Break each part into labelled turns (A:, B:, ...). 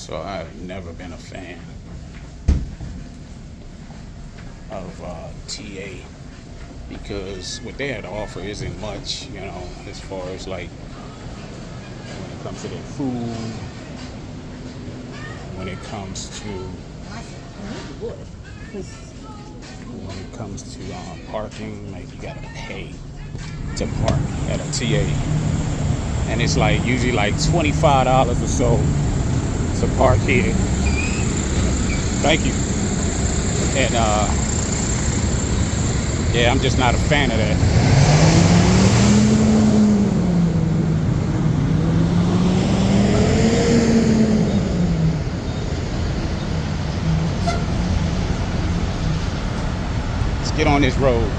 A: So I've never been a fan of TA because what they had to offer isn't much, as far as like when it comes to their food, when it comes to parking. Like you gotta pay to park at a TA, and it's like usually like $25 or so to park here. Thank you. And yeah, I'm just not a fan of that. Let's get on this road.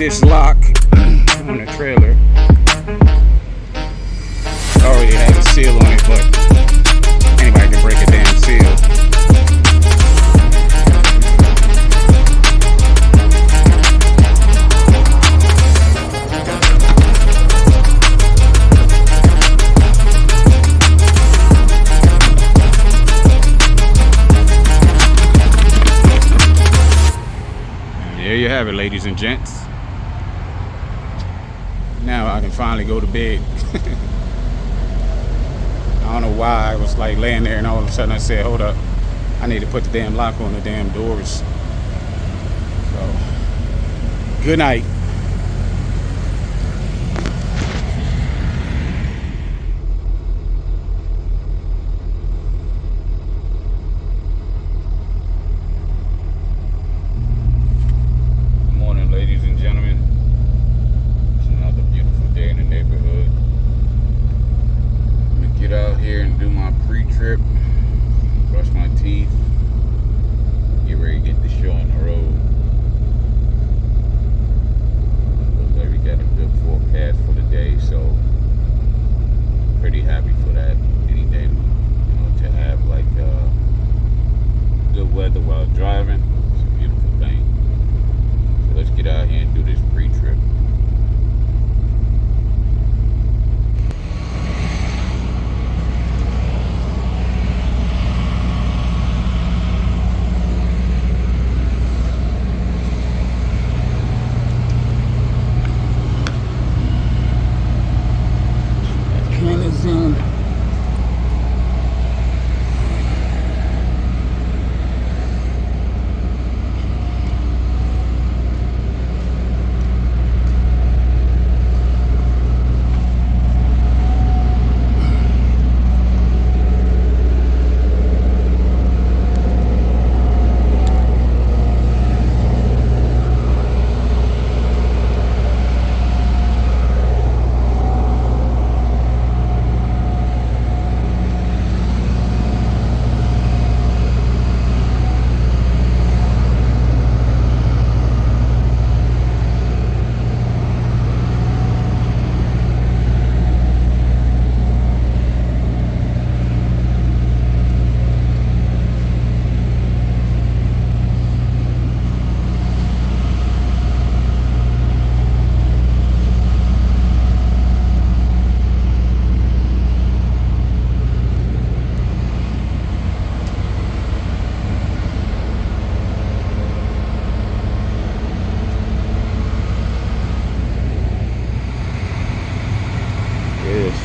A: this lock on the trailer. Already has a seal on it, but anybody can break a damn seal. There you have it, ladies and gents. Now I can finally go to bed. I don't know why I was like laying there and all of a sudden I said, hold up, I need to put the damn lock on the damn doors. So, good night.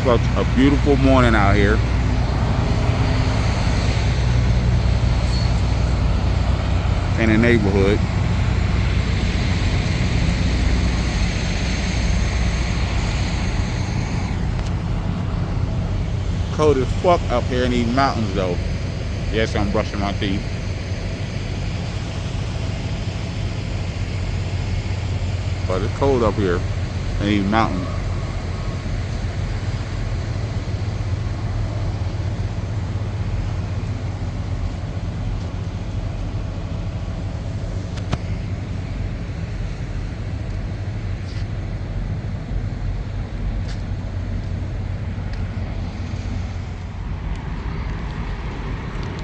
A: Such a beautiful morning out here. In the neighborhood. Cold as fuck up here in these mountains though. Yes, I'm brushing my teeth. But it's cold up here in these mountains.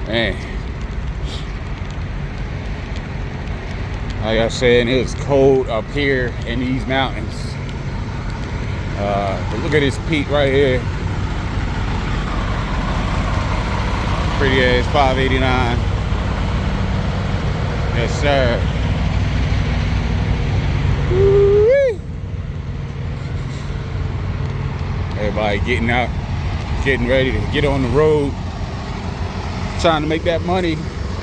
A: Man, like I said, it was cold up here in these mountains. But look at this peak right here. Pretty ass 589. Yes, sir. Woo-wee. Everybody getting out, getting ready to get on the road. Trying to make that money,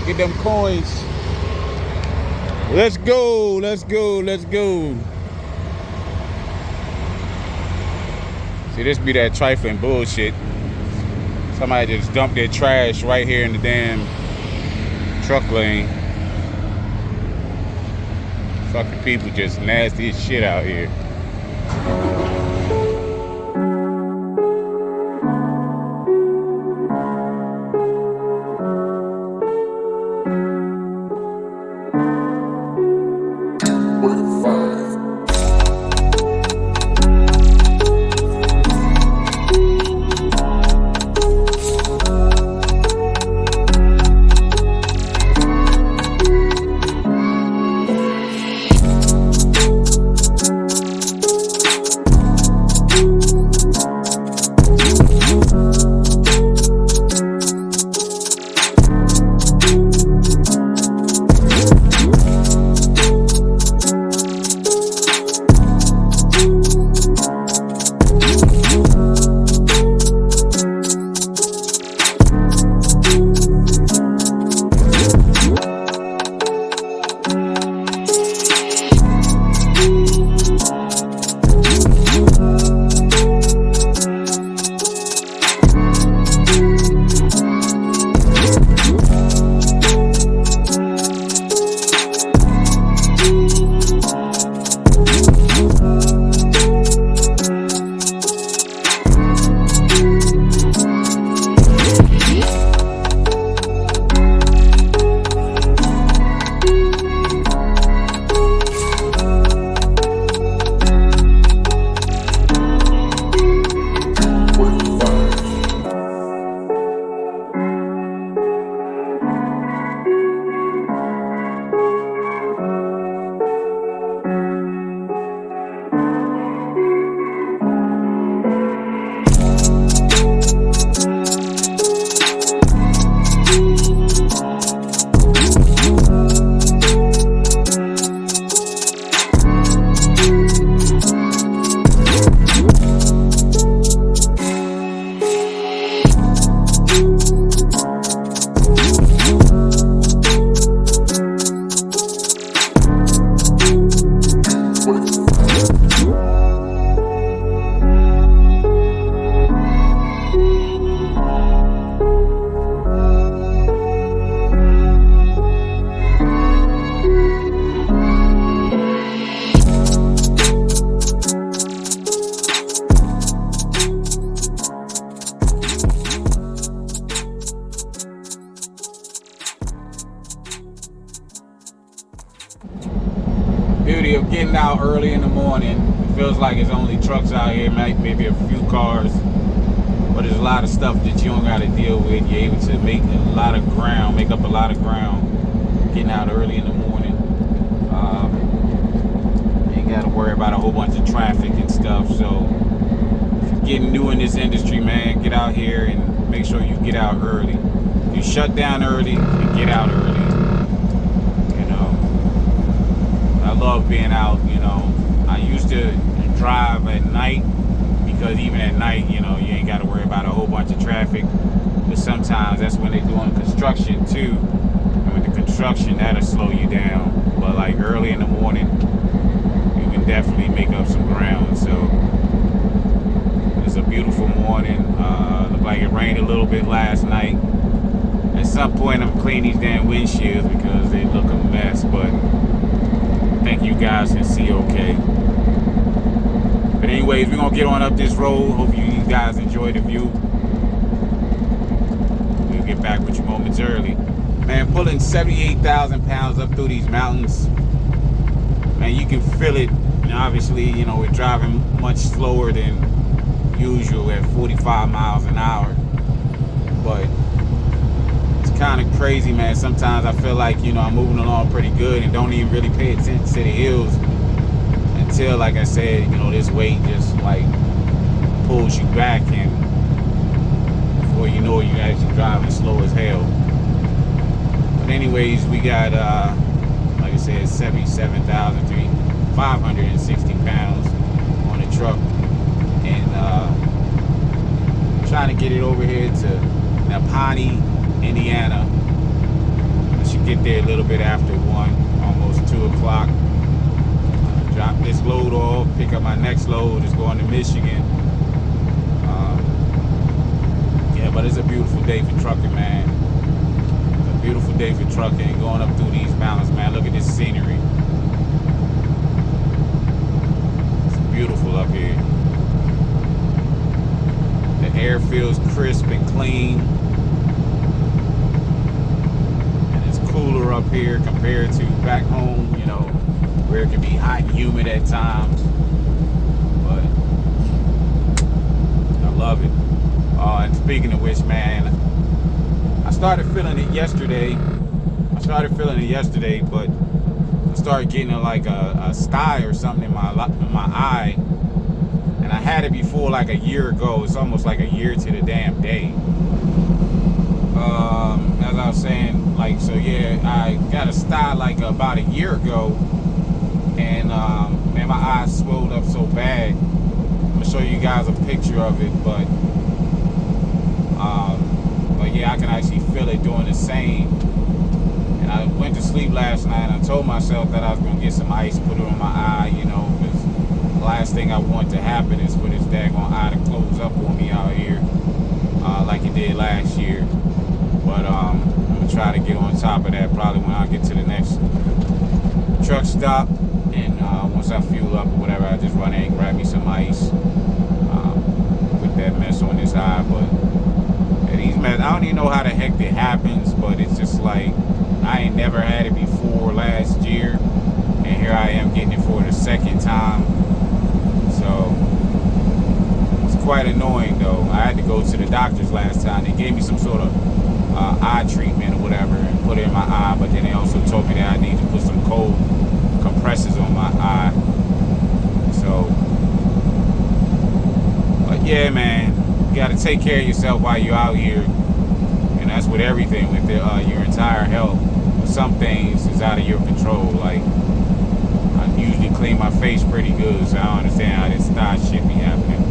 A: get them coins. Let's go, let's go, let's go. See, this be that trifling bullshit. Somebody just dumped their trash right here in the damn truck lane. Fucking people just nasty as shit out here. getting out early in the morning. It feels like it's only trucks out here, maybe a few cars. But there's a lot of stuff that you don't got to deal with. You're able to make a lot of ground, make up a lot of ground getting out early in the morning. You ain't got to worry about a whole bunch of traffic and stuff. So if you're getting new in this industry, man, get out here and make sure you get out early. You shut down early and get out early. You know, I love being out. You know, I used to drive at night because even at night, you know, you ain't got to worry about a whole bunch of traffic. But sometimes that's when they're doing construction too. And with the construction, that'll slow you down. But like early in the morning, you can definitely make up some ground. So it's a beautiful morning. Looked like it rained a little bit last night. At some point, I'm cleaning these damn windshields because they look a mess. But I think you guys can see okay. But anyways, we're gonna get on up this road. Hope you guys enjoy the view. We'll get back with you momentarily. Man, pulling 78,000 pounds up through these mountains. Man, you can feel it. And obviously, you know, we're driving much slower than usual at 45 miles an hour. But it's kind of crazy, man. Sometimes I feel like, you know, I'm moving along pretty good and don't even really pay attention to the hills. Until, like I said, you know, this weight just like pulls you back, and before you know it, you're actually driving slow as hell. But anyways, we got, like I said, 77,560 pounds on the truck, and trying to get it over here to Nappanee, Indiana. I should get there a little bit after 1, almost 2 o'clock. Drop this load off, pick up my next load, it's going to Michigan. Yeah, but it's a beautiful day for trucking, man. It's a beautiful day for trucking, going up through these mountains, man. Look at this scenery. It's beautiful up here. The air feels crisp and clean. And it's cooler up here compared to back home, you know, where it can be hot and humid at times, but I love it. And speaking of which, man, I started feeling it yesterday. But I started getting like a sty or something in my eye, and I had it before like a year ago. It's almost like a year to the damn day. As I was saying, like, so yeah, I got a sty like about a year ago. And man, my eyes swelled up so bad. I'm gonna show you guys a picture of it, but yeah, I can actually feel it doing the same. And I went to sleep last night and I told myself that I was gonna get some ice, put it on my eye, you know, because the last thing I want to happen is for this daggone eye to close up on me out here, like it did last year. But I'm gonna try to get on top of that probably when I get to the next truck stop. And once I fuel up or whatever, I just run in and grab me some ice. Put that mess on this eye. But yeah, these mess, I don't even know how the heck it happens, but it's just like I ain't never had it before last year, and here I am getting it for the second time. So it's quite annoying though. I had to go to the doctor's last time. They gave me some sort of eye treatment or whatever and put it in my eye, but then they also told me that I need to put some cold compresses on my eye. So, but yeah, man, you got to take care of yourself while you're out here, and that's with everything, with your entire health. Some things is out of your control. Like, I usually clean my face pretty good, so I don't understand how this sty shit be happening.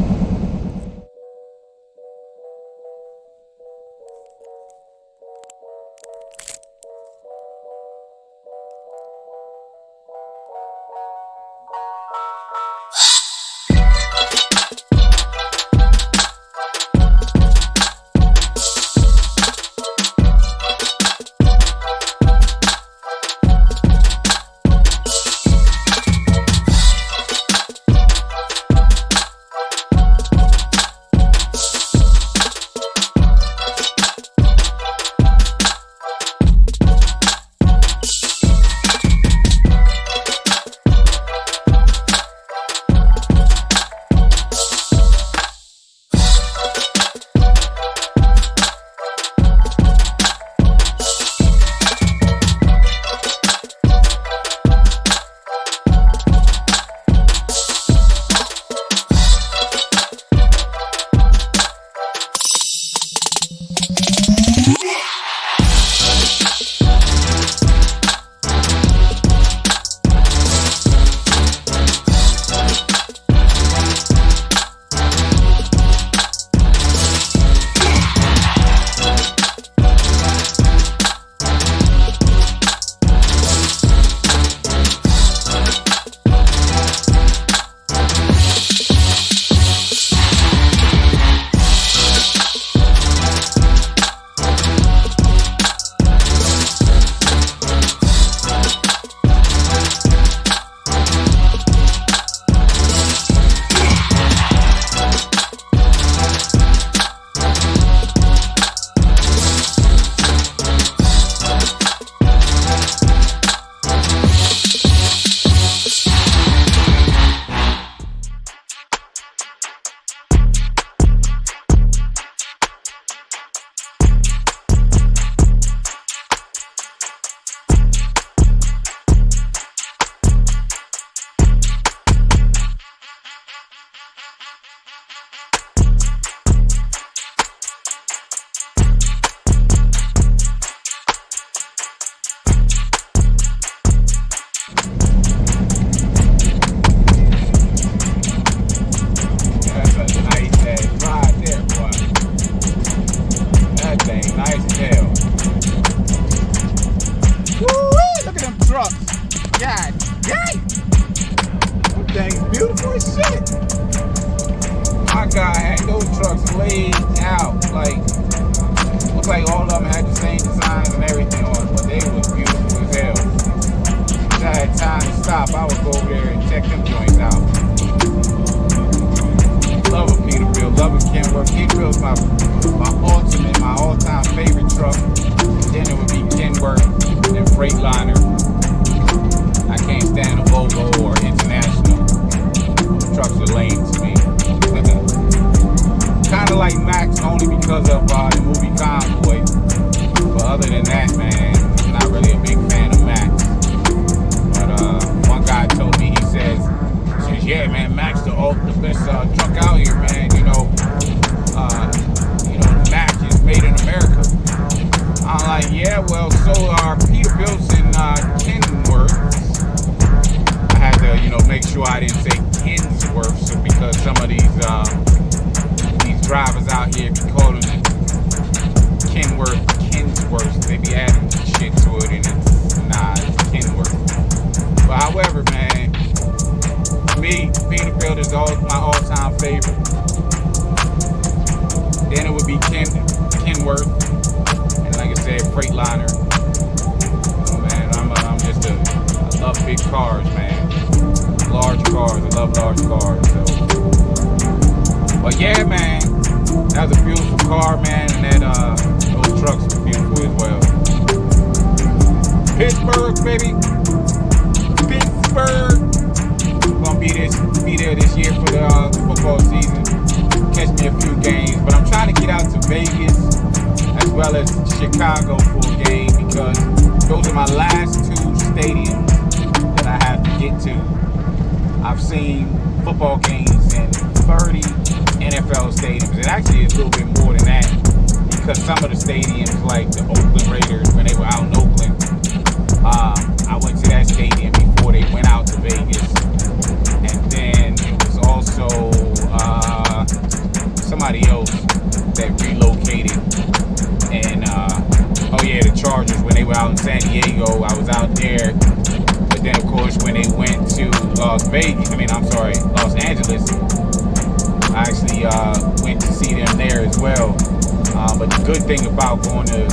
A: laid out. Like, looks like all of them had the same designs and everything on it, but they was beautiful as hell. If I had time to stop, I would go over there and check them joints out. Love a Peterbilt, love a Kenworth. Peterbilt's my ultimate, my all-time favorite truck. Then it would be Kenworth and Freightliner. I can't stand a Volvo or International. Those trucks are lame to me. Kind of like Max only because of the movie Convoy. But other than that, man, I'm not really a big fan of Max. But one guy told me, he says, yeah, man, Max the best truck out here, man. You know, the Max is made in America. I'm like, yeah, well, so are Peterbilts and Kenworth. I had to, make sure I didn't say Kensworth, so because some of these drivers out here be calling it Kenworth, Kensworth. They be adding shit to it, and it's Kenworth. But however, man, me, Peterbilt is my all-time favorite. Then it would be Kenworth, and like I said, Freightliner. Oh man, I love big cars, man. Large cars, I love large cars. So. But yeah, man, that was a beautiful car, man, and those trucks were beautiful as well. Pittsburgh, baby, Pittsburgh. Gonna be there this year for the football season. Catch me a few games, but I'm trying to get out to Vegas as well as Chicago for a game because those are my last two stadiums that I have to get to. I've seen football games in 30 NFL stadiums. It actually is a little bit more than that because some of the stadiums, like the Oakland Raiders, when they were out in Oakland, I went to that stadium before they went out to Vegas. And then it was also somebody else that relocated. And the Chargers, when they were out in San Diego, I was out there. But then of course when they went to Los Angeles, I actually went to see them there as well. But the good thing about going to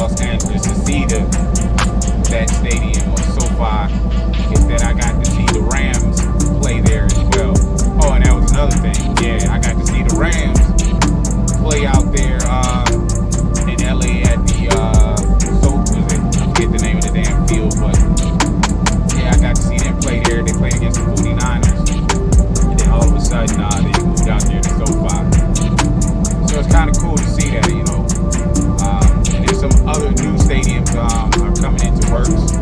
A: Los Angeles to see that stadium or SoFi is that I got to see the Rams play there as well. Oh, and that was another thing. Yeah, I got to see the Rams play out there in LA at the I forget the name of the damn field, but yeah, I got to see them play there. They played against the 49ers, and then all of a sudden they moved out there to SoFi. So it's kind of cool to see that, and there's some other new stadiums are coming into works.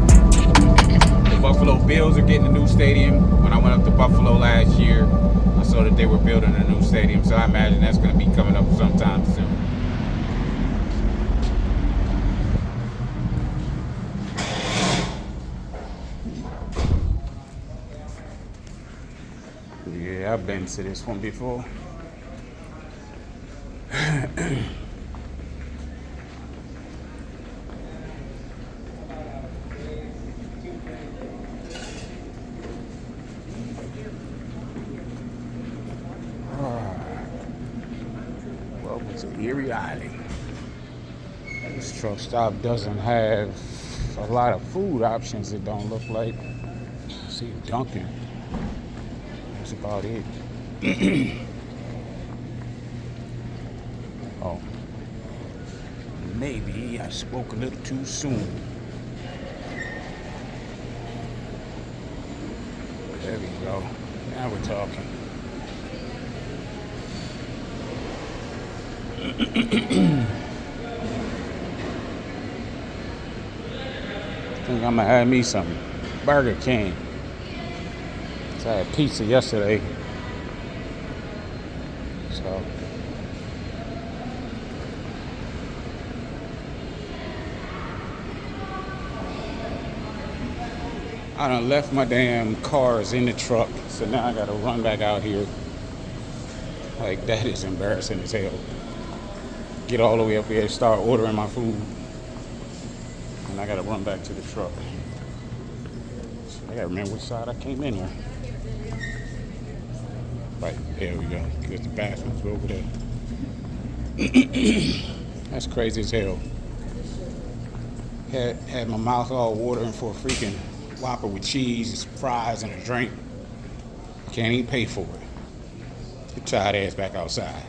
A: The Buffalo Bills are getting a new stadium. When I went up to Buffalo last year, I saw that they were building a new stadium, so I imagine that's going to be coming up sometime soon. Yeah, I've been to this one before. Welcome to Erie Island. This truck stop doesn't have a lot of food options, it don't look like. See Dunkin'. That's about it. Oh, maybe I spoke a little too soon. There we go. Now we're talking. I think I'm gonna have me some Burger King. So I had pizza yesterday. So I done left my damn cars in the truck. So now I gotta run back out here. Like, that is embarrassing as hell. Get all the way up here and start ordering my food. And I gotta run back to the truck. So I gotta remember which side I came in here. Right, there we go. There's the bathrooms over there. That's crazy as hell. Had my mouth all watering for a freaking Whopper with cheese, fries, and a drink. Can't even pay for it. Get tired ass back outside.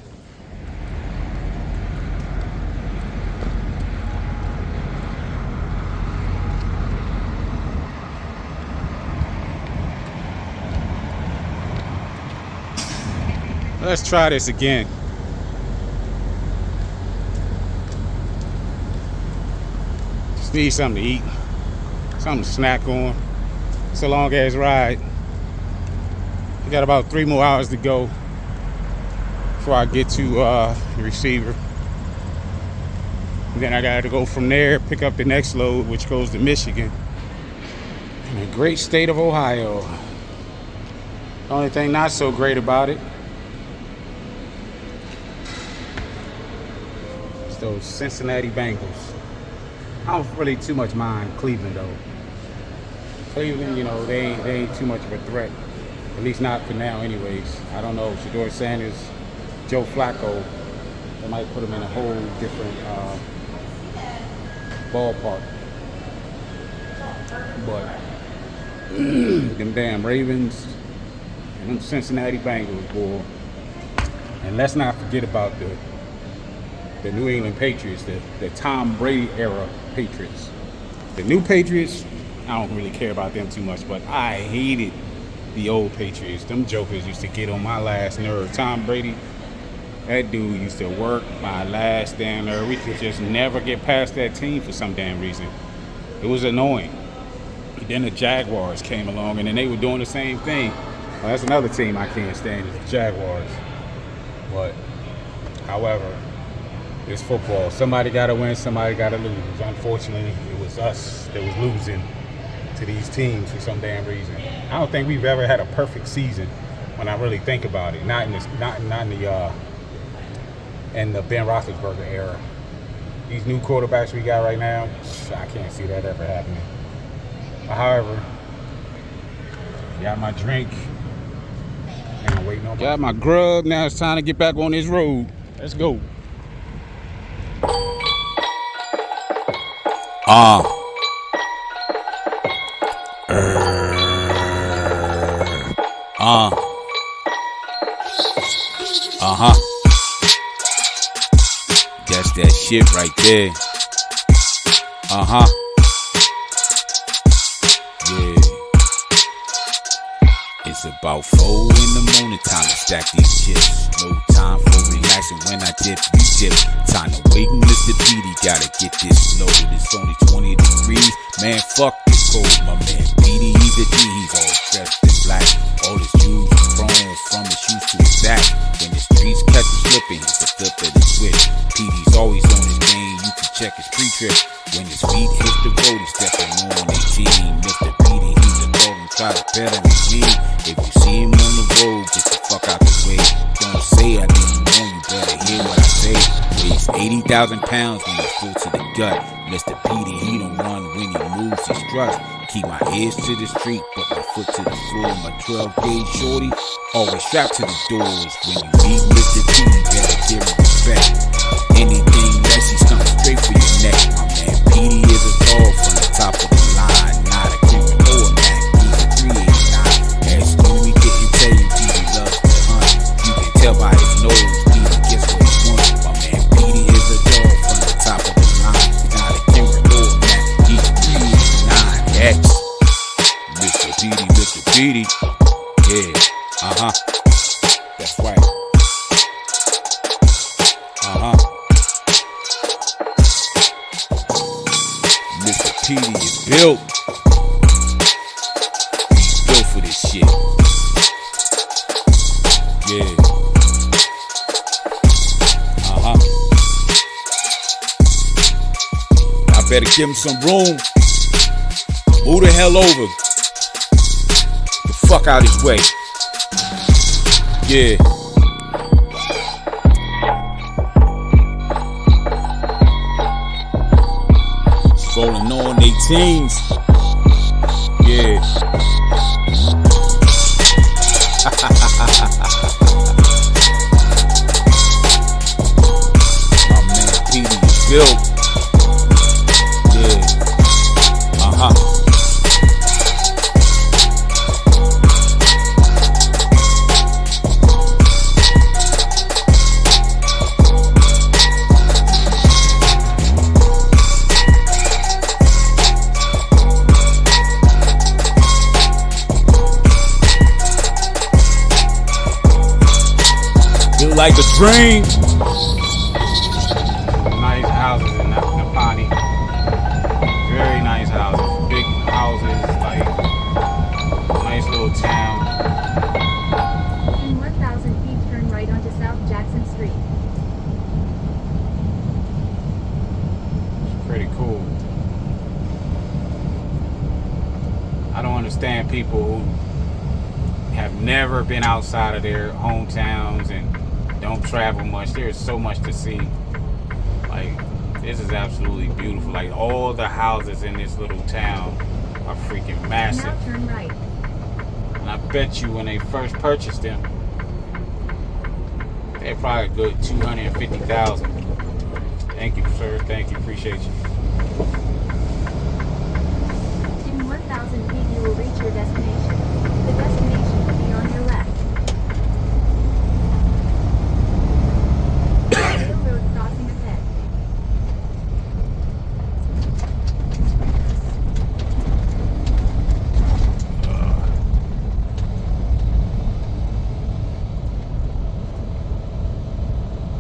A: Let's try this again. Just need something to eat, something to snack on. It's a long ass ride. We got about 3 more hours to go before I get to the receiver. And then I got to go from there, pick up the next load, which goes to Michigan. In the great state of Ohio. The only thing not so great about it, those Cincinnati Bengals. I don't really too much mind Cleveland though. Cleveland, you know, they ain't too much of a threat. At least not for now anyways. I don't know, Shedeur Sanders, Joe Flacco, they might put them in a whole different ballpark. But them damn Ravens and them Cincinnati Bengals, boy. And let's not forget about the New England Patriots, the Tom Brady era Patriots. The new Patriots, I don't really care about them too much, but I hated the old Patriots. Them jokers used to get on my last nerve. Tom Brady, that dude used to work my last damn nerve. We could just never get past that team for some damn reason. It was annoying. Then the Jaguars came along, and then they were doing the same thing. Well, that's another team I can't stand, is the Jaguars. But, however, it's football. Somebody got to win, somebody got to lose. Unfortunately, it was us that was losing to these teams for some damn reason. I don't think we've ever had a perfect season when I really think about it. Not in the Ben Roethlisberger era. These new quarterbacks we got right now, I can't see that ever happening. But however, got my drink and I'm waiting on my. Got my grub. Now it's time to get back on this road. Let's go.
B: That's that shit right there. Yeah. It's about 4 in the morning, time to stack these chips. No time for relaxing when I dip, you dip. Time to wait, Mr. Petey, gotta get this loaded. It's only 20 degrees, man, fuck the cold. My man Petey, he's a G, he's all dressed in black. All his shoes are thrown from his shoes to his back. When the streets catch him slipping, it's the flip of the switch. Petey's always on his game, you can check his pre-trip. When his feet hit the road, he's stepping on 18. Mr. Petey, he's a dog and try to better than me. If you see him on the road, get the fuck out the way. Don't say I didn't know, you better hear what I say. Weighs 80,000 pounds when he's full to the gut. Mr. Petey, he don't run when he moves his struts. Keep my ears to the street, but my foot to the floor. My 12-gauge shorty, always strapped to the doors. When you meet Mr. Petey, better give him respect. Anything less, he's coming straight for your neck. My man Petey is a dog from the top of the line. Not a criminal or Mac, he's a 389. As Stewie didn't tell you, Petey loves to hunt. You can tell by his nose, Petey gets what he wants. My man Petey is a dog from the top of the line. Not a criminal or Mac, he's a 389. Mr. Petey, yeah, that's right, Mr. Petey is built, he's built for this shit, yeah, I better give him some room. Move the hell over. The fuck out his way. Yeah. Rolling on 18s. Yeah.
A: built. Yeah. Feel like a dream. Nice houses in Nappanee. Very nice houses. Big houses, like nice little town.
C: In 1,000 feet, turn right onto South Jackson Street.
A: It's pretty cool. I don't understand people who have never been outside of their hometowns and don't travel much. There's so much to see. Like, this is absolutely beautiful. Like, all the houses in this little town are freaking massive.
C: Now turn right.
A: And I bet you when they first purchased them, they're probably a good 250,000. Thank you, sir. Thank you. Appreciate you.
C: In 1,000 feet, you will reach your destination. The destination will be on your left. Railroad crossing ahead.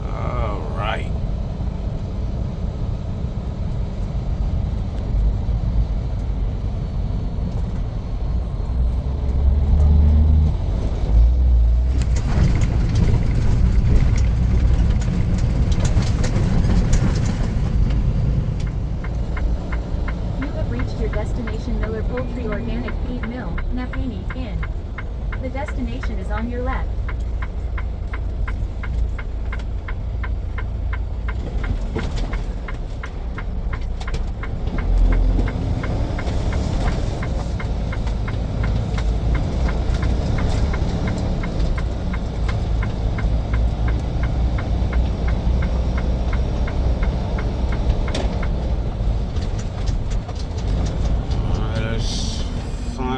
A: All right.
C: Your destination Miller Poultry Organic Feed Mill, Nappanee Inn. The destination is on your left.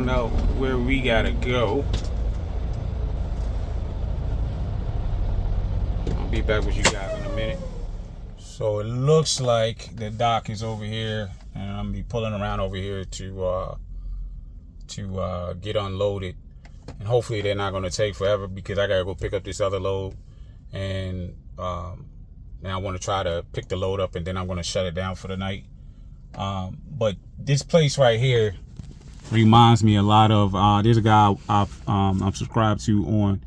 A: Out where we gotta go. I'll be back with you guys in a minute. So it looks like the dock is over here, and I'm gonna be pulling around over here to get unloaded. And hopefully they're not gonna take forever because I gotta go pick up this other load, and I want to try to pick the load up, and then I'm gonna shut it down for the night. But this place right here reminds me a lot of there's a guy I'm subscribed to on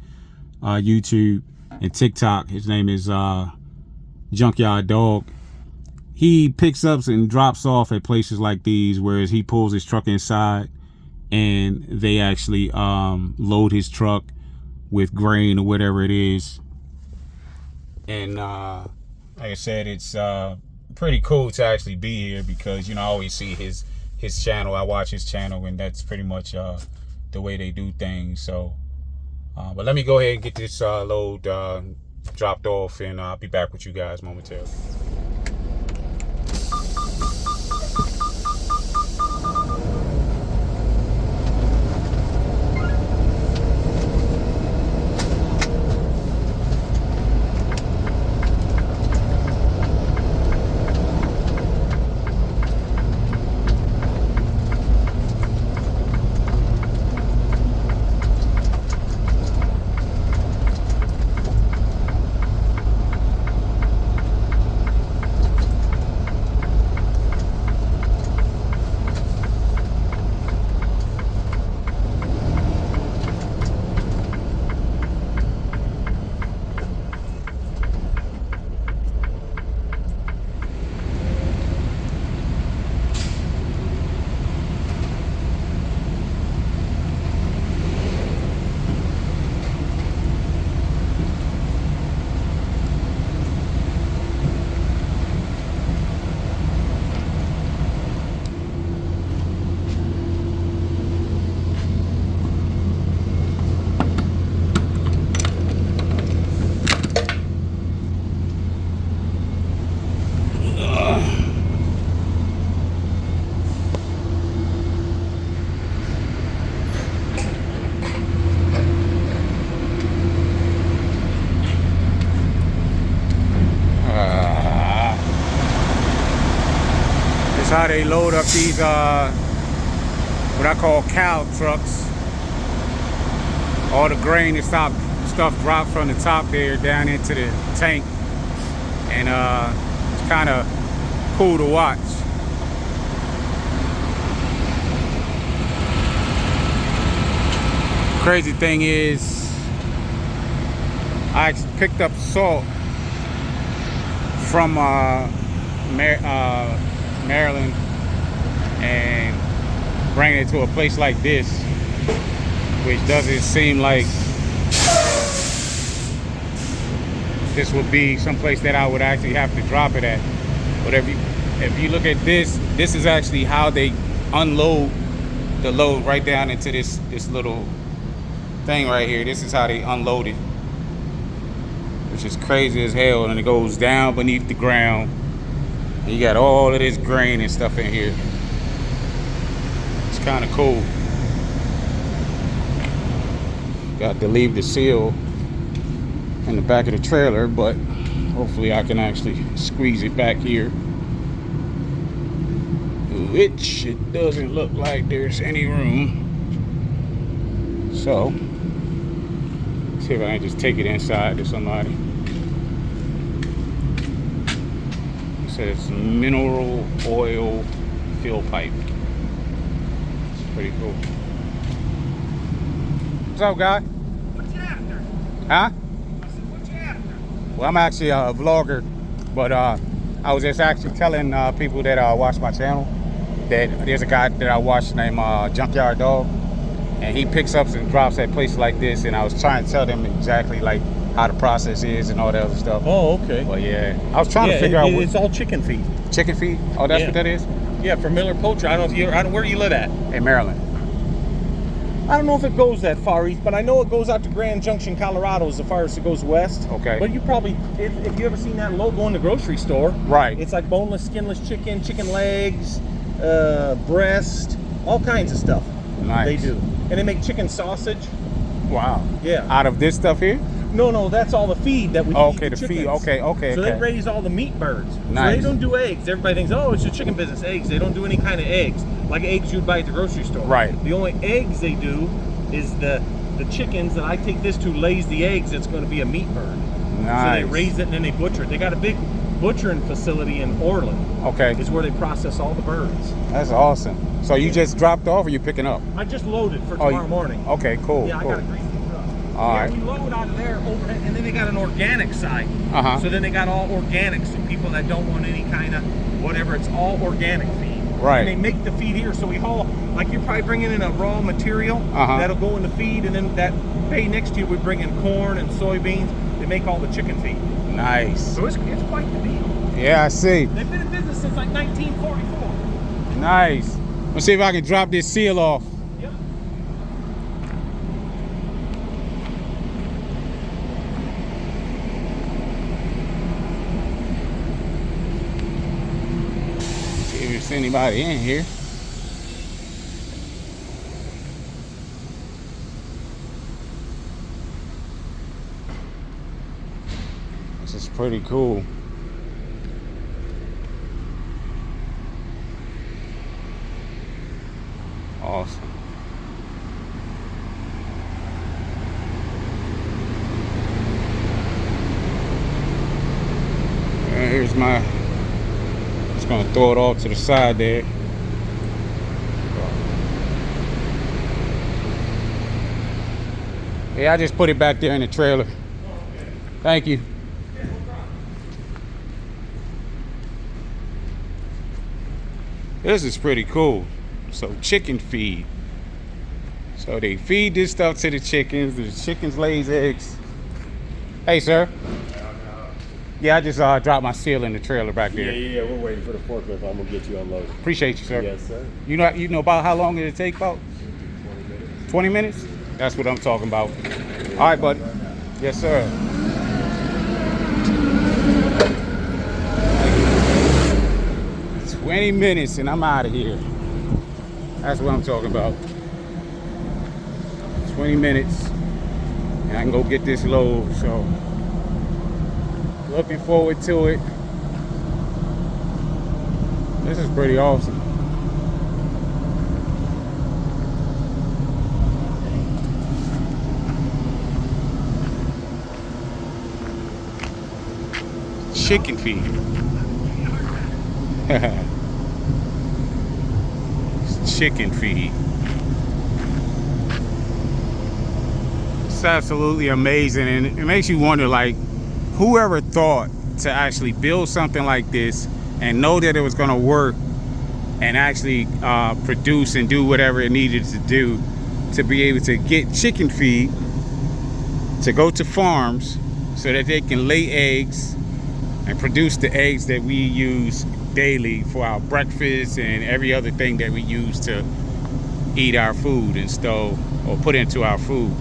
A: YouTube and TikTok. His name is Junkyard Dog. He picks up and drops off at places like these, whereas he pulls his truck inside and they actually load his truck with grain or whatever it is. And like I said, it's pretty cool to actually be here because, you know, I always see his channel. I watch his channel, and that's pretty much the way they do things. So but let me go ahead and get this load dropped off, and I'll be back with you guys momentarily. how they load up these what I call cow trucks. All the grain and stuff dropped from the top there down into the tank, and it's kind of cool to watch. Crazy thing is, I picked up salt from Maryland and bringing it to a place like this, which doesn't seem like this would be someplace that I would actually have to drop it at. But if you look at this is actually how they unload the load right down into this little thing right here. This is how they unload it, which is crazy as hell. And it goes down beneath the ground. And you got all of this grain and stuff in here. It's kind of cool. Got to leave the seal in the back of the trailer, but hopefully I can actually squeeze it back here, which it doesn't look like there's any room. So see if I can just take it inside to somebody. It says mineral oil fill pipe. It's pretty cool. What's up, guy?
D: What you after?
A: Huh?
D: I said, what you after?
A: Well, I'm actually a vlogger, but I was just actually telling people that watch my channel that there's a guy that I watch named Junkyard Dog, and he picks up and drops at places like this, and I was trying to tell them exactly like how the process is and all that other stuff.
D: Oh, okay.
A: But yeah, I was trying to figure out what
D: It's all chicken feed.
A: chicken feed. Oh, that's
D: Yeah.
A: what that is?
D: Yeah, for Miller Poultry. I don't know if where you live at.
A: In Maryland.
D: I don't know if it goes that far east, but I know it goes out to Grand Junction, Colorado, as far as it goes west.
A: Okay.
D: But you probably, if you ever seen that logo in the grocery store,
A: Right.
D: It's like boneless, skinless chicken, chicken legs, breast, all kinds of stuff.
A: Nice.
D: They do, and they make chicken sausage.
A: Wow.
D: Yeah.
A: Out of this stuff here?
D: No, that's all the feed that we
A: Oh,
D: feed
A: okay, the feed.
D: chickens.
A: Okay.
D: So they raise all the meat birds. So
A: Nice.
D: they don't do eggs. Everybody thinks, oh, it's a chicken business, eggs. They don't do any kind of eggs, like eggs you'd buy at the grocery store.
A: Right.
D: The only eggs they do is the chickens that I take this to lays the eggs. It's going to be a meat bird.
A: Nice.
D: So they raise it and then they butcher it. They got a big butchering facility in Orland.
A: Okay.
D: Is where they process all the birds.
A: That's awesome. So you just dropped off or you picking up?
D: I just loaded for
A: Oh,
D: tomorrow morning.
A: Okay, cool.
D: Yeah,
A: cool.
D: I got a greasy truck.
A: All right.
D: We load out of there overhead, and then they got an organic side.
A: Uh-huh.
D: So then they got all organic, so people that don't want any kind of whatever, it's all organic feed.
A: Right.
D: And they make the feed here, so we haul, like you're probably bringing in a raw material that'll go in the feed, and then that bay next to you we bring in corn and soybeans. They make all the chicken feed.
A: Nice.
D: So it's quite the deal.
A: Yeah, I see.
D: They've been in business since like 1944.
A: Nice. Let's see if I can drop this seal off.
D: Yep.
A: See if there's anybody in here. This is pretty cool. Awesome. And here's my, just gonna throw it all to the side there. Yeah, I just put it back there in the trailer. Thank you. This is pretty cool. So chicken feed. So they feed this stuff to the chickens. The chickens lays eggs. Hey, sir. Yeah, I just dropped my seal in the trailer back there.
E: Yeah, we're waiting for the forklift. I'm gonna get you unloaded.
A: Appreciate you, sir.
E: Yes, sir.
A: You know about how long it'll take about?
E: 20 minutes.
A: 20 minutes? That's what I'm talking about. All right, bud. Yes, sir. 20 minutes and I'm out of here. That's what I'm talking about. 20 minutes and I can go get this load. So looking forward to it. This is pretty awesome. Chicken feed. Chicken feed. It's absolutely amazing, and it makes you wonder, like, whoever thought to actually build something like this and know that it was going to work and actually produce and do whatever it needed to do to be able to get chicken feed to go to farms so that they can lay eggs and produce the eggs that we use daily for our breakfast and every other thing that we use to eat our food and stuff or put into our food.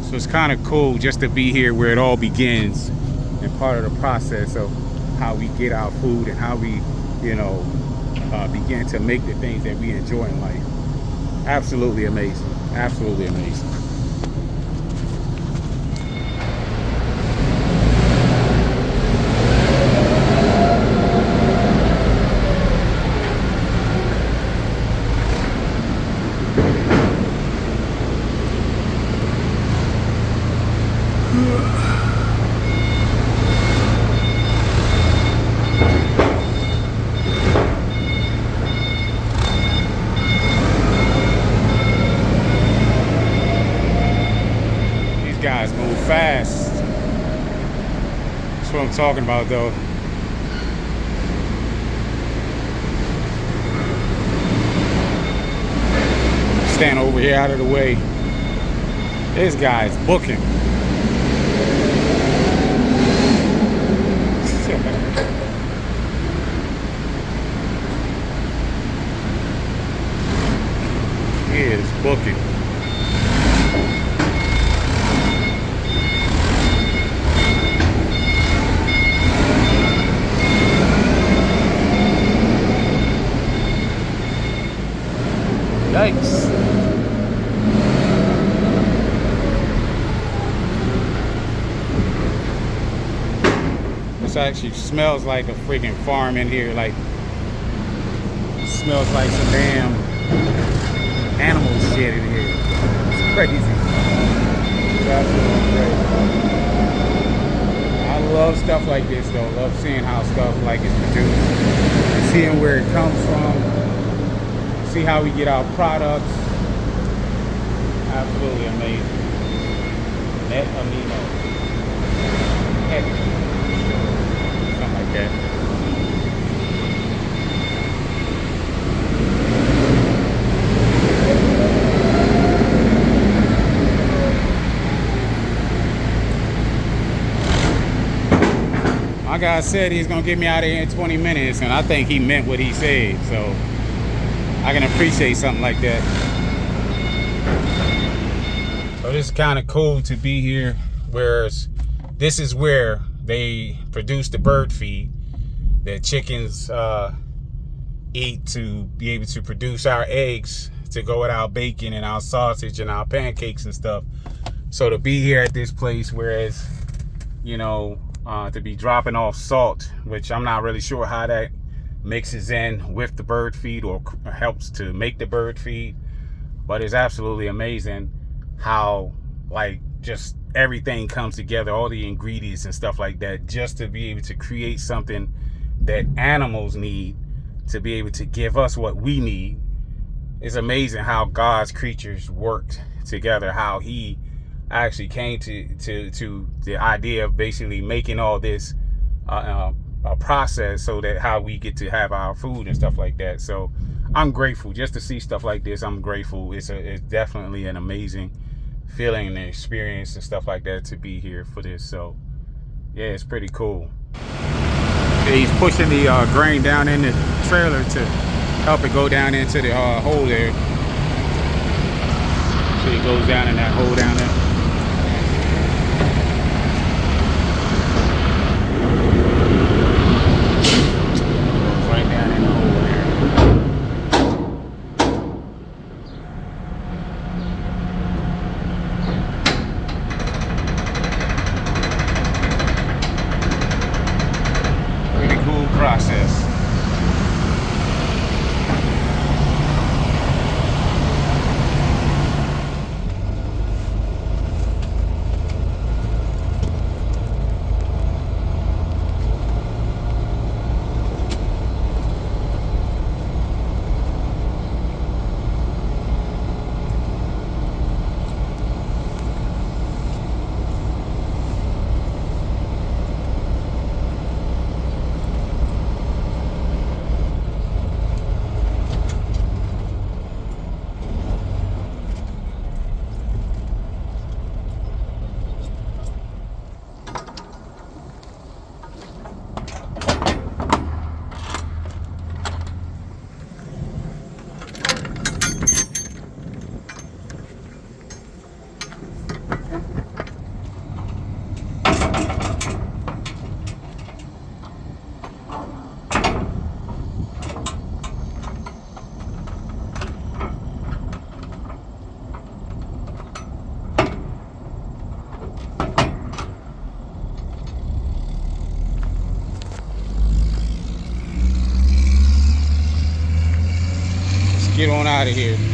A: So it's kind of cool just to be here where it all begins and part of the process of how we get our food and how we, you know, begin to make the things that we enjoy in life. Absolutely amazing. Absolutely amazing. Guys move fast. That's what I'm talking about, though. Stand over here out of the way. This guy's booking. He is booking. Yikes. This actually smells like a freaking farm in here. Like, it smells like some damn animal shit in here. It's crazy. It's absolutely crazy. I love stuff like this, though. Love seeing how stuff like is produced and seeing where it comes from. See how we get our products. Absolutely amazing. Net amino. Heavy. Something like that. My guy said he's gonna get me out of here in 20 minutes, and I think he meant what he said, so I can appreciate something like that. So this is kind of cool to be here, whereas this is where they produce the bird feed that chickens eat to be able to produce our eggs to go with our bacon and our sausage and our pancakes and stuff. So to be here at this place, whereas, you know, to be dropping off salt, which I'm not really sure how that mixes in with the bird feed or helps to make the bird feed, but it's absolutely amazing how, like, just everything comes together, all the ingredients and stuff like that, just to be able to create something that animals need to be able to give us what we need. It's amazing how God's creatures worked together, how he actually came to the idea of basically making all this a process so that how we get to have our food and stuff like that. So I'm grateful just to see stuff like this. I'm grateful. It's definitely an amazing feeling and experience and stuff like that to be here for this. So yeah, it's pretty cool. He's pushing the grain down in the trailer to help it go down into the hole there. So it goes down in that hole down there. Process. get on out of here.